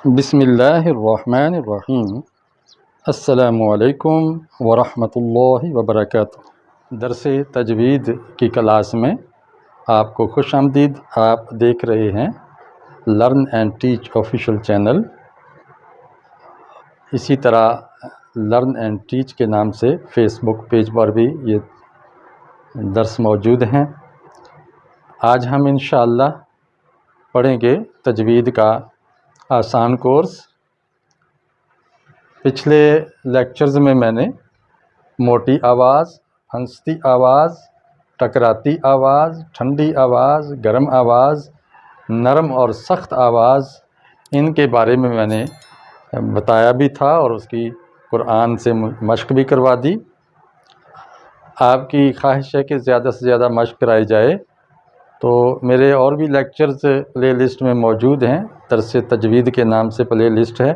بسم اللہ الرحمن الرحیم۔ السلام علیکم ورحمۃ اللہ وبرکاتہ۔ درس تجوید کی کلاس میں آپ کو خوش آمدید۔ آپ دیکھ رہے ہیں learn and teach official channel. اسی طرح لرن اینڈ ٹیچ کے نام سے فیس بک پیج پر بھی یہ درس موجود ہیں۔ آج ہم انشاءاللہ پڑھیں گے تجوید کا آسان کورس۔ پچھلے لیکچرز میں نے موٹی آواز، ہنستی آواز، ٹکراتی آواز، ٹھنڈی آواز، گرم آواز، نرم اور سخت آواز، ان کے بارے میں نے بتایا بھی تھا اور اس کی قرآن سے مشق بھی کروا دی۔ آپ کی خواہش ہے کہ زیادہ سے زیادہ مشق کرائی جائے تو میرے اور بھی لیکچرز پلے لسٹ میں موجود ہیں۔ درس تجوید کے نام سے پلے لسٹ ہے،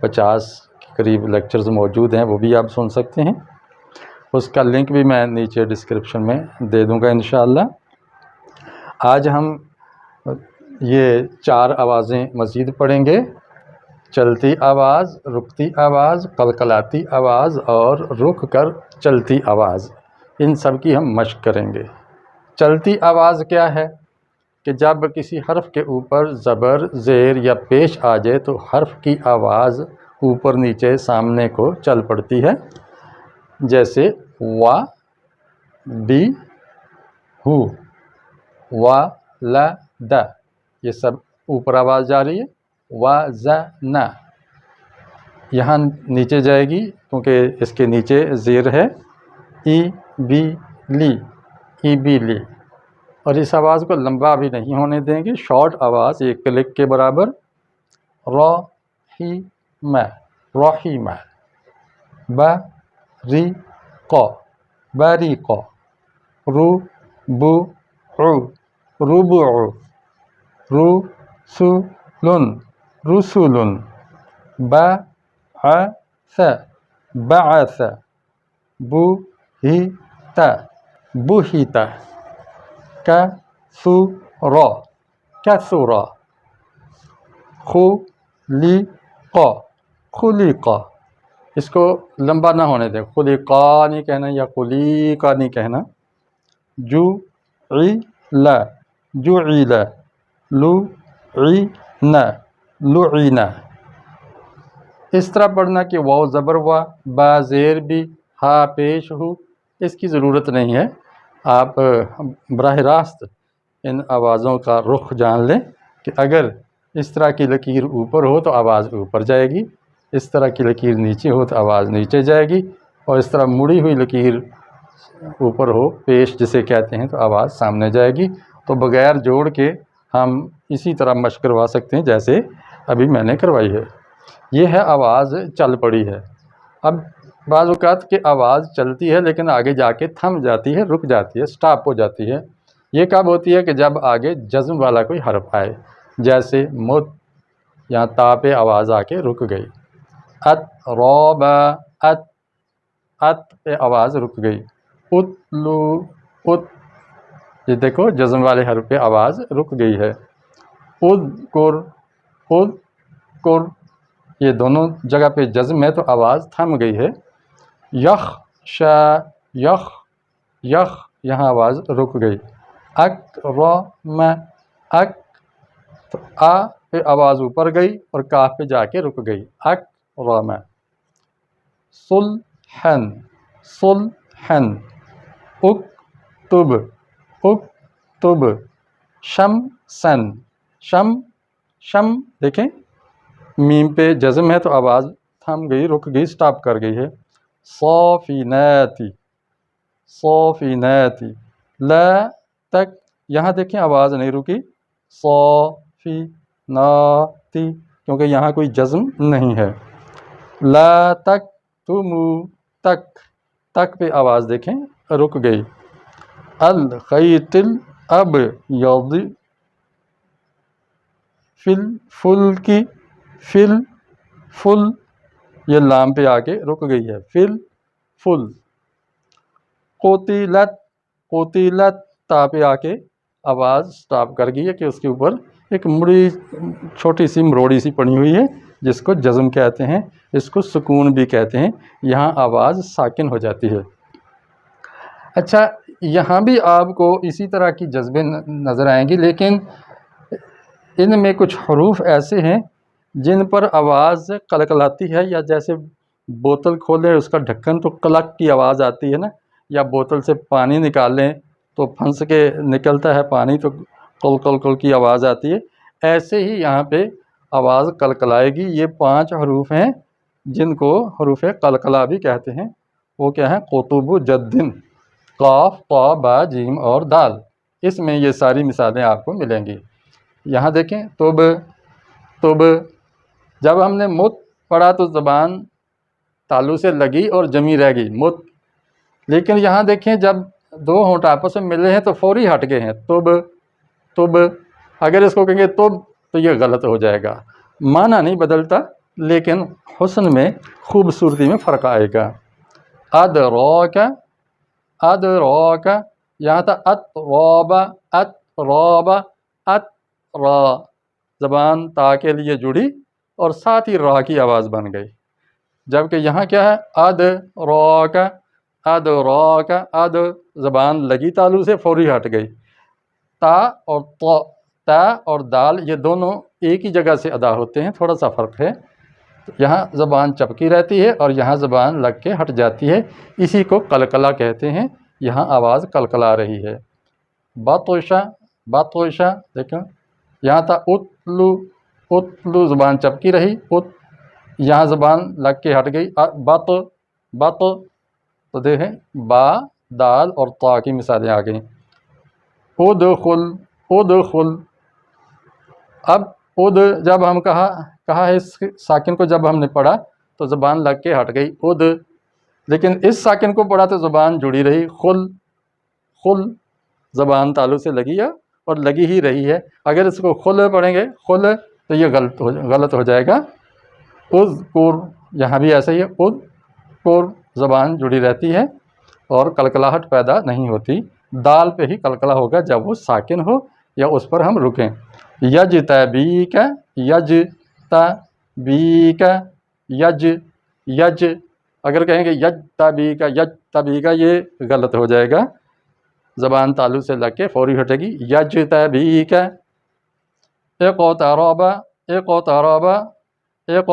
50 کے قریب لیکچرز موجود ہیں، وہ بھی آپ سن سکتے ہیں۔ اس کا لنک بھی میں نیچے ڈسکرپشن میں دے دوں گا انشاءاللہ۔ آج ہم یہ 4 آوازیں مزید پڑھیں گے: چلتی آواز، رکتی آواز، قلقلاتی آواز اور رک کر چلتی آواز۔ ان سب کی ہم مشق کریں گے۔ چلتی آواز کیا ہے؟ کہ جب کسی حرف کے اوپر زبر، زیر یا پیش آ جائے تو حرف کی آواز اوپر نیچے سامنے کو چل پڑتی ہے، جیسے وا، بی، ہو، وا، لا، دا، یہ سب اوپر آواز جا رہی ہے۔ وا، ز، نا یہاں نیچے جائے گی کیونکہ اس کے نیچے زیر ہے۔ ای، بی، لی، ای، بی، لی، اور اس آواز کو لمبا بھی نہیں ہونے دیں گے، شارٹ آواز، ایک کلک کے برابر۔ را، ہی، میں، رحیم، با، ری، قو، باریق، رو، بو، عو، ربع، رو، سو، لن، رسول، با، ع، ث، بعث، بو، ہی، تا، بہت، کثر، کثر، خلق، خلق، اس کو لمبا نہ ہونے دیں، خلقا نہیں کہنا یا خلیقا نہیں کہنا۔ جعل، جعل، لعن، لعن، اس طرح پڑھنا کہ واو زبر وا، با زیر بھی، ہا پیش ہو، اس کی ضرورت نہیں ہے۔ آپ براہ راست ان آوازوں کا رخ جان لیں کہ اگر اس طرح کی لکیر اوپر ہو تو آواز اوپر جائے گی، اس طرح کی لکیر نیچے ہو تو آواز نیچے جائے گی، اور اس طرح مڑی ہوئی لکیر اوپر ہو، پیش جسے کہتے ہیں، تو آواز سامنے جائے گی۔ تو بغیر جوڑ کے ہم اسی طرح مشق کروا سکتے ہیں جیسے ابھی میں نے کروائی ہے۔ یہ ہے آواز چل پڑی ہے۔ اب بعض اوقات کہ آواز چلتی ہے لیکن آگے جا کے تھم جاتی ہے، رک جاتی ہے، سٹاپ ہو جاتی ہے۔ یہ کب ہوتی ہے؟ کہ جب آگے جزم والا کوئی حرف آئے، جیسے مت، یہاں تا پہ آواز آ کے رک گئی۔ اتراب، ات، ات پہ آواز رک گئی۔ اتلو، ات، یہ دیکھو جزم والے حرف پہ آواز رک گئی ہے۔ اذکر، اذکر، یہ دونوں جگہ پہ جزم ہے تو آواز تھم گئی ہے۔ یخشا، یخ، یخ، یہاں آواز رک گئی۔ اکرم، اک، تو آ پہ آواز اوپر گئی اور کاف پہ جا کے رک گئی۔ اکرم، صلحن، صلحن، اکتب، اکتب، شمسن، شم، شم، دیکھیں میم پہ جزم ہے تو آواز تھم گئی، رک گئی، سٹاپ کر گئی ہے۔ صافناتی، صافناتی، لا تک، یہاں دیکھیں آواز نہیں رکی، صافناتی، کیونکہ یہاں کوئی جزم نہیں ہے۔ لا تک تمو، تک، تک پہ آواز دیکھیں رک گئی۔ الخیط الابیض فی الفلک، فی الفل، یہ لام پہ آ کے رک گئی ہے، فی الفل۔ قتلت، قتلت، تا پہ آ کے آواز سٹاپ کر گئی ہے کہ اس کے اوپر ایک مڑی چھوٹی سی مروڑی سی پڑی ہوئی ہے، جس کو جزم کہتے ہیں، اس کو سکون بھی کہتے ہیں، یہاں آواز ساکن ہو جاتی ہے۔ اچھا، یہاں بھی آپ کو اسی طرح کی جذبے نظر آئیں گی، لیکن ان میں کچھ حروف ایسے ہیں جن پر آواز قلقلاتی ہے، یا جیسے بوتل کھولیں اس کا ڈھکن تو کلک کی آواز آتی ہے نا، یا بوتل سے پانی نکالیں تو پھنس کے نکلتا ہے پانی تو کل کل کل کی آواز آتی ہے، ایسے ہی یہاں پہ آواز قلقلائے گی۔ یہ 5 حروف ہیں جن کو حروف قلقلہ بھی کہتے ہیں۔ وہ کیا ہیں؟ قطب جدن، قاف، طا، با، جیم اور دال۔ اس میں یہ ساری مثالیں آپ کو ملیں گی۔ یہاں دیکھیں، تب تب، جب ہم نے مت پڑھا تو زبان تالو سے لگی اور جمی رہ گئی، مت۔ لیکن یہاں دیکھیں، جب 2 ہونٹ آپس میں ملے ہیں تو فوری ہٹ گئے ہیں، تب تب۔ اگر اس کو کہیں گے تب تو یہ غلط ہو جائے گا، معنی نہیں بدلتا لیکن حسن میں، خوبصورتی میں فرق آئے گا۔ ادراک، ادراک، یہاں تھا اتراب، اتراب، اترا، زبان تا کے لیے جڑی اور ساتھ ہی را کی آواز بن گئی، جبکہ یہاں کیا ہے؟ ادراک، ادراک، اد، زبان لگی تالو سے، فوری ہٹ گئی۔ تا اور طا، تا اور دال یہ دونوں ایک ہی جگہ سے ادا ہوتے ہیں، تھوڑا سا فرق ہے، یہاں زبان چپکی رہتی ہے اور یہاں زبان لگ کے ہٹ جاتی ہے، اسی کو قلقلہ کہتے ہیں، یہاں آواز قلقلا رہی ہے۔ بطشہ، بطشہ، دیکھیں یہاں تھا اتلو، اتلو، زبان چپکی رہی، ات، یہاں زبان لگ کے ہٹ گئی، بط، بط، تو دیکھیں با، دال اور طا کی مثالیں آ گئیں۔ ادخل، ادخل، اب اد جب ہم کہا ہے، اس ساکن کو جب ہم نے پڑھا تو زبان لگ کے ہٹ گئی، اد، لیکن اس ساکن کو پڑھا تو زبان جڑی رہی، خل، خل، زبان تالو سے لگی ہے اور لگی ہی رہی ہے۔ اگر اس کو خل پڑھیں گے، خل، تو یہ غلط ہو جائے گا۔ اذکر، یہاں بھی ایسا ہی ہے، اذکر، زبان جڑی رہتی ہے اور قلقلاہٹ پیدا نہیں ہوتی، دال پہ ہی قلقلہ ہوگا جب وہ ساکن ہو یا اس پر ہم رکیں۔ یجتبیک، یجتبیک، یج، یج، اگر کہیں گے یجتبیک، یجتبیک، یہ غلط ہو جائے گا، زبان تالو سے لگ کے فوری ہٹے گی۔ یجتبیک، اقترب، اقترب، ایک،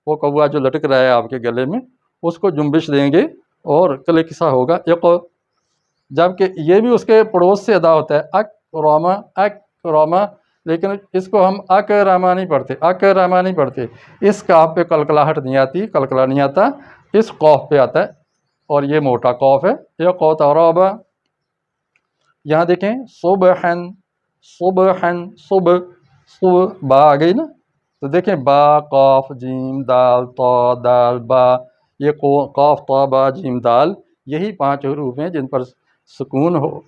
وہ کوا جو لٹک رہا ہے آپ کے گلے میں، اس کو جنبش دیں گے اور کلک سا ہوگا، ایک، جبکہ یہ بھی اس کے پڑوس سے ادا ہوتا ہے، اکرما، اکرما، لیکن اس کو ہم اکرما نہیں پڑھتے، اکرما نہیں پڑھتے، اس کاف پہ قلقلاہٹ نہیں آتی، قلقلہ نہیں آتا، اس قوف پہ آتا ہے اور یہ موٹا قوف ہے، اقترب۔ یہاں دیکھیں، صبحن، صبحن، صبح، صبح، با آ گئی نا، تو دیکھیں با، قاف، جیم، دال، طا، دال، با، یہ قاف، طا، با، جیم، دال، یہی 5 حروف ہیں جن پر سکون ہو،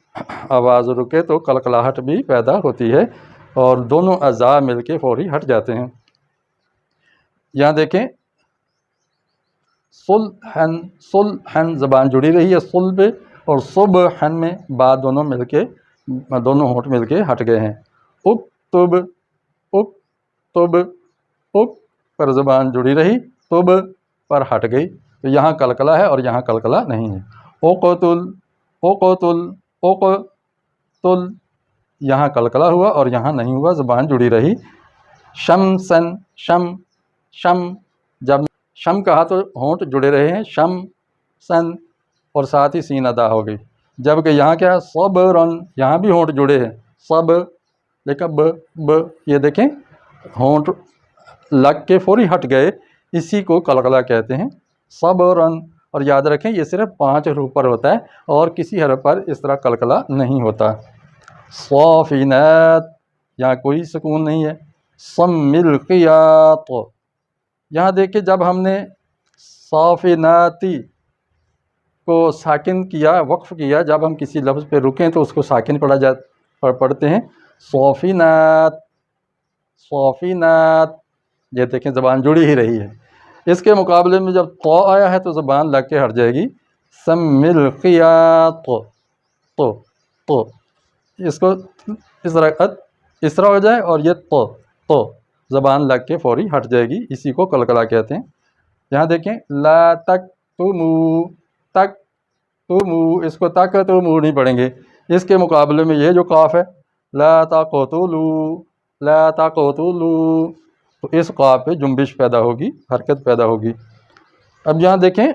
آواز رکے تو قلقلاہٹ بھی پیدا ہوتی ہے اور دونوں اعضاء مل کے فوری ہٹ جاتے ہیں۔ یہاں دیکھیں، صلحن، صلحن، زبان جڑی رہی ہے صل پہ، اور صبحن میں با دونوں مل کے، دونوں ہونٹ مل کے ہٹ گئے ہیں۔ اکتب، اکتب، اک پر زبان جڑی رہی، تب پر ہٹ گئی، تو یہاں قلقلہ ہے اور یہاں قلقلہ نہیں ہے۔ اقتل، اقتل، اقتل، یہاں قلقلہ ہوا اور یہاں نہیں ہوا، زبان جڑی رہی۔ شمسن، شم، شم، جب شم کہا تو ہونٹ جڑے رہے ہیں، شم سن، اور ساتھ ہی سین ادا ہو گئی، جبکہ یہاں کیا ہے؟ صبرن، یہاں بھی ہونٹ جڑے ہیں، صب، لیکن ب، یہ دیکھیں ہونٹ لگ کے فوری ہٹ گئے، اسی کو قلقلہ کہتے ہیں، صبرن۔ اور یاد رکھیں یہ صرف 5 حروف پر ہوتا ہے اور کسی حرف پر اس طرح قلقلہ نہیں ہوتا۔ صافنات، یہاں کوئی سکون نہیں ہے۔ سملقیات، یہاں دیکھیں جب ہم نے صافناتی کو ساکن کیا، وقف کیا، جب ہم کسی لفظ پہ رکیں تو اس کو ساکن پڑھتے ہیں، صافنات، صافنات، یہ دیکھیں زبان جڑی ہی رہی ہے۔ اس کے مقابلے میں جب طا آیا ہے تو زبان لگ کے ہٹ جائے گی، سملقیات، تو اس کو اس طرح ہو جائے اور یہ تو، زبان لگ کے فوری ہٹ جائے گی، اسی کو قلقلہ کہتے ہیں۔ یہاں دیکھیں لا تکتمو، تکتمو، اس کو تکتمو نہیں پڑھیں گے، اس کے مقابلے میں یہ جو قاف ہے لا تقتلو، لا تقتلو، تو اس قاف پہ جنبش پیدا ہوگی، حرکت پیدا ہوگی۔ اب یہاں دیکھیں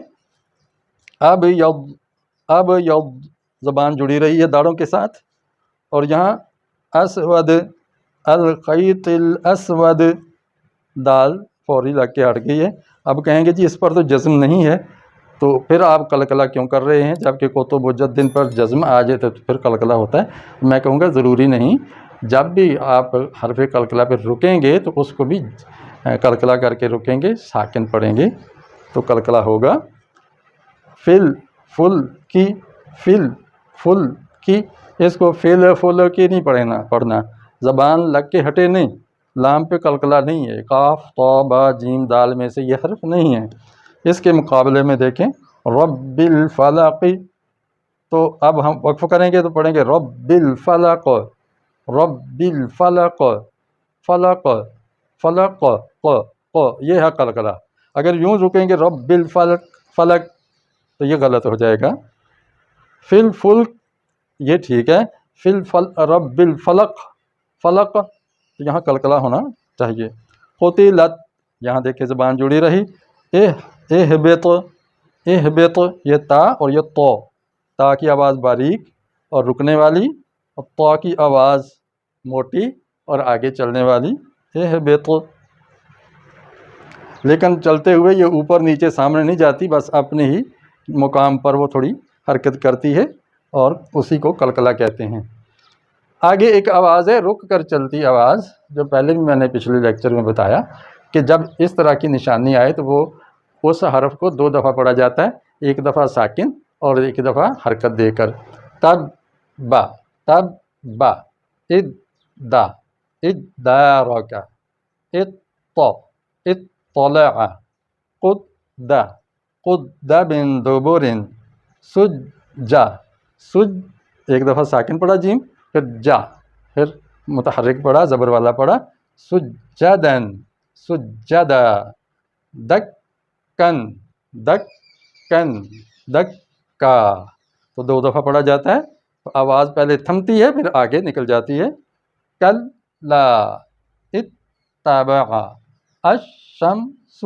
اب ید زبان جڑی رہی ہے داڑوں کے ساتھ، اور یہاں اسود، الخیط الاسود، دال فوری لگ کے ہٹ گئی ہے۔ اب کہیں گے جی اس پر تو جزم نہیں ہے، تو پھر آپ قلقلہ کیوں کر رہے ہیں؟ جبکہ کتب مجدد پر جزم آ جائے تو پھر قلقلہ ہوتا ہے۔ میں کہوں گا ضروری نہیں، جب بھی آپ حرف قلقلہ پہ رکیں گے تو اس کو بھی قلقلہ کر کے رکیں گے، ساکن پڑھیں گے تو قلقلہ ہوگا۔ فل، فل کی، فل، فل کی، اس کو فل فل کی نہیں پڑھنا، زبان لگ کے ہٹے نہیں، لام پہ قلقلہ نہیں ہے، قاف طا با جیم دال میں سے یہ حرف نہیں ہے۔ اس کے مقابلے میں دیکھیں رب الفلق، تو اب ہم وقف کریں گے تو پڑھیں گے رب الفلق، رب الفلق، فلق، فلق، یہ ہے قلقلہ۔ اگر یوں رکیں گے رب الفلق، فلق، تو یہ غلط ہو جائے گا۔ فل فلق یہ ٹھیک ہے، رب الفلق، فلق، تو یہاں قلقلہ ہونا چاہیے۔ قتلت، یہاں دیکھیں زبان جڑی رہی، اہبط، اہبط، یہ تا اور یہ تو، تا کی آواز باریک اور رکنے والی، اور تو کی آواز موٹی اور آگے چلنے والی، اہبط، لیکن چلتے ہوئے یہ اوپر نیچے سامنے نہیں جاتی، بس اپنے ہی مقام پر وہ تھوڑی حرکت کرتی ہے، اور اسی کو قلقلہ کہتے ہیں۔ آگے ایک آواز ہے رک کر چلتی آواز، جو پہلے بھی میں نے پچھلے لیکچر میں بتایا کہ جب اس طرح کی نشانی آئے تو وہ اس حرف کو 2 دفعہ پڑھا جاتا ہے، ایک دفعہ ساکن اور ایک دفعہ حرکت دے کر۔ تب با، تب با، ادا، ادارک، اطا، اطلع، قد، قد بن دبر، سجا، سج، ایک دفعہ ساکن پڑھا جیم، پھر جا، پھر متحرک پڑھا، زبر والا پڑھا، سجدن، سجدہ، دکن، دکن، دکا، تو 2 دفعہ پڑھا جاتا ہے، تو آواز پہلے تھمتی ہے پھر آگے نکل جاتی ہے۔ کلا، اتبع، الشمس،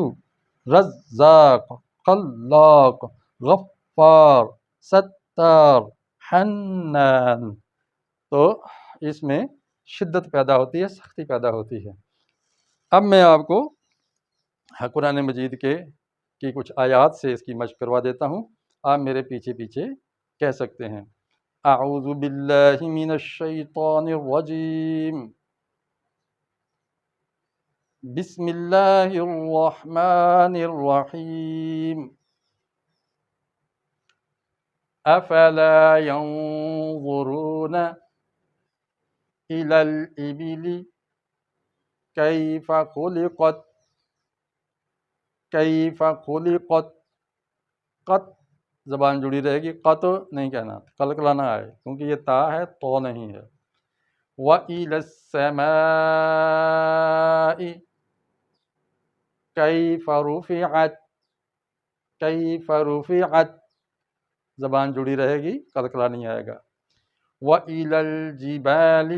رزاق، خلاق، غفار، ستار، حنان، تو اس میں شدت پیدا ہوتی ہے، سختی پیدا ہوتی ہے۔ اب میں آپ کو قرآن مجید کی کچھ آیات سے اس کی مشق کروا دیتا ہوں، آپ میرے پیچھے پیچھے کہہ سکتے ہیں۔ اعوذ باللہ من الشیطان الرجیم، بسم اللہ الرحمن الرحیم، افلا ينظرون الى الابل کیف خلقت، کیف خلقت، قط زبان جڑی رہے گی، قط نہیں کہنا، قلقلہ نہ آئے کیونکہ یہ تا ہے تو نہیں ہے۔ وَإِلَى السَّمَاءِ كَيْفَ رُفِعَتْ، كَيْفَ رُفِعَتْ، زبان جڑی رہے گی، قلقلہ نہیں آئے گا۔ وَإِلَى الْجِبَالِ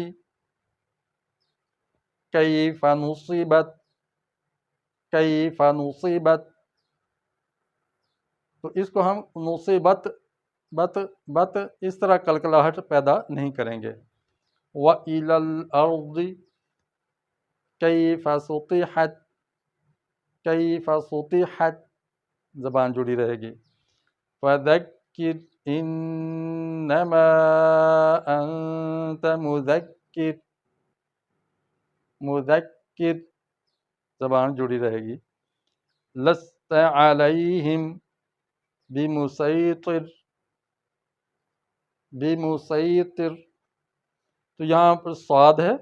كَيْفَ نُصِبَتْ، كَيْفَ نُصِبَتْ، تو اس کو ہم نصیبت، بت بت اس طرح قلقلاہٹ پیدا نہیں کریں گے۔ وَإِلَى الْأَرْضِ كَيْفَ سُطِحَتْ، كَيْفَ سُطِحَتْ، زبان جڑی رہے گی۔ فَذَكِّرْ إِنَّمَا أَنْتَ مُذَكِّرٌ، مُذَكِّرٌ، زبان جڑی رہے گی۔ لَسْتَ عَلَيْهِمْ بِمُسَيْطِرٍ، بِمُسَيْطِرٍ، تو یہاں پر صاد ہے،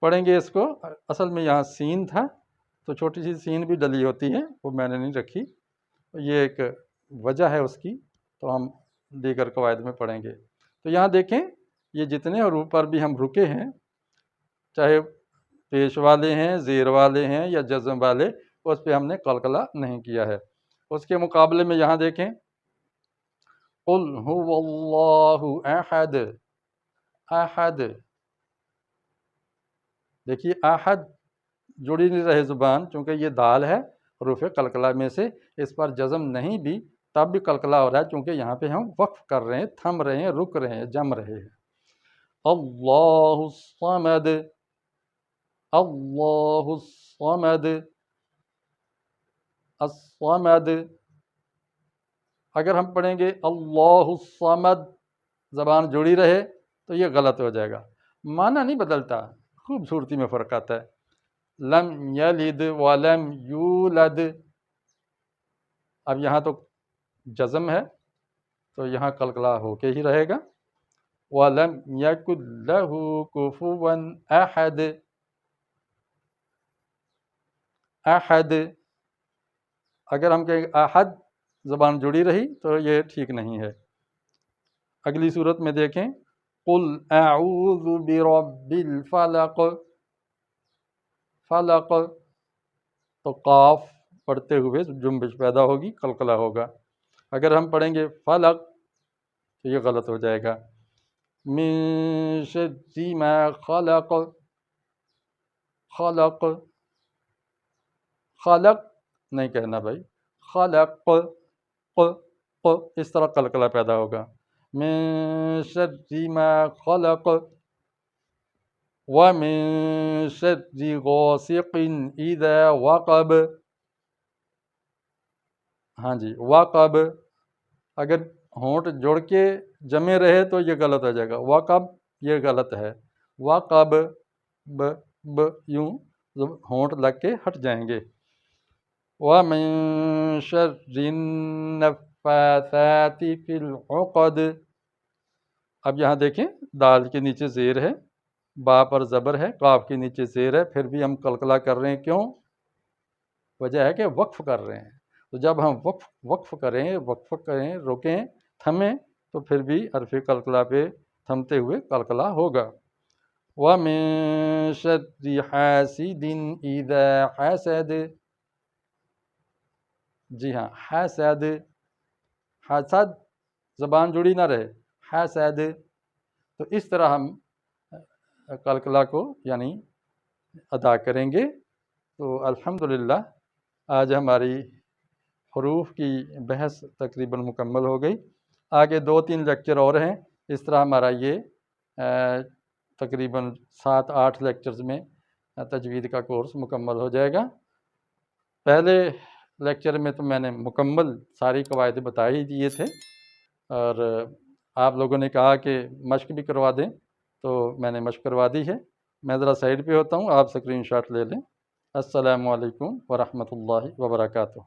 پڑھیں گے اس کو، اصل میں یہاں سین تھا تو چھوٹی سی سین بھی ڈلی ہوتی ہے، وہ میں نے نہیں رکھی، یہ ایک وجہ ہے اس کی، تو ہم دیگر قواعد میں پڑھیں گے۔ تو یہاں دیکھیں یہ جتنے حروف پر بھی ہم رکے ہیں، چاہے پیش والے ہیں، زیر والے ہیں یا جزم والے، اس پہ ہم نے قلقلہ نہیں کیا ہے۔ اس کے مقابلے میں یہاں دیکھیں، قل هو اللہ احد، احد، دیکھیے احد جڑی نہیں رہے زبان، چونکہ یہ دال ہے حروف قلقلہ میں سے، اس پر جزم نہیں بھی تب بھی قلقلہ ہو رہا ہے، چونکہ یہاں پہ ہم وقف کر رہے ہیں، تھم رہے ہیں، رک رہے ہیں، جم رہے ہیں۔ اللہ الصمد، اللہ الصمد، الصمد۔ اگر ہم پڑھیں گے اللہ الصمد، زبان جڑی رہے تو یہ غلط ہو جائے گا، معنی نہیں بدلتا، خوبصورتی میں فرق آتا ہے۔ لم یلد ولم یولد، اب یہاں تو جزم ہے تو یہاں قلقلہ ہو کے ہی رہے گا۔ وَلَمْ يَكُنْ لَهُ كُفُوًا أَحَدٌ، احد، اگر ہم کہیں احد زبان جڑی رہی تو یہ ٹھیک نہیں ہے۔ اگلی صورت میں دیکھیں، قُلْ أَعُوذُ بِرَبِّ الْفَلَقِ، فلق، تو قاف پڑھتے ہوئے جنبش پیدا ہوگی، قلقلہ ہوگا۔ اگر ہم پڑھیں گے فلق تو یہ غلط ہو جائے گا۔ من شر ما خلق، خلق، خلق نہیں کہنا بھائی، خلق، اس طرح قلقلہ پیدا ہوگا۔ من شر ما خلق ومن شر غاسق اذا وقب، ہاں جی وقب، اگر ہونٹ جوڑ کے جمے رہے تو یہ غلط ہو جائے گا، وقب یہ غلط ہے، وقب، ب یوں ہونٹ لگ کے ہٹ جائیں گے۔ وَمِن شَرِّ النَّفَّاثَاتِ فِي الْعُقَدِ، اب یہاں دیکھیں دال کے نیچے زیر ہے، با پر زبر ہے، قاف کے نیچے زیر ہے، پھر بھی ہم قلقلہ کر رہے ہیں، کیوں؟ وجہ ہے کہ وقف کر رہے ہیں، تو جب ہم وقف کریں، رکیں، تھمیں، تو پھر بھی حرف قلقلہ پہ تھمتے ہوئے قلقلہ ہوگا۔ وَمِن شَرِّ حَاسِدٍ إِذَا حَسَدَ، جی ہاں حسد، حسد زبان جڑی نہ رہے، حسد، تو اس طرح ہم قلقلہ کو یعنی ادا کریں گے۔ تو الحمدللہ آج ہماری حروف کی بحث تقریباً مکمل ہو گئی، آگے 2-3 لیکچر اور ہیں، اس طرح ہمارا یہ تقریباً 7-8 لیکچرز میں تجوید کا کورس مکمل ہو جائے گا۔ پہلے لیکچر میں تو میں نے مکمل ساری قواعد بتا ہی دیے تھے، اور آپ لوگوں نے کہا کہ مشق بھی کروا دیں، تو میں نے مشق کروا دی ہے۔ میں ذرا سائڈ پہ ہوتا ہوں، آپ اسکرین شاٹ لے لیں۔ السلام علیکم ورحمۃ اللہ وبرکاتہ۔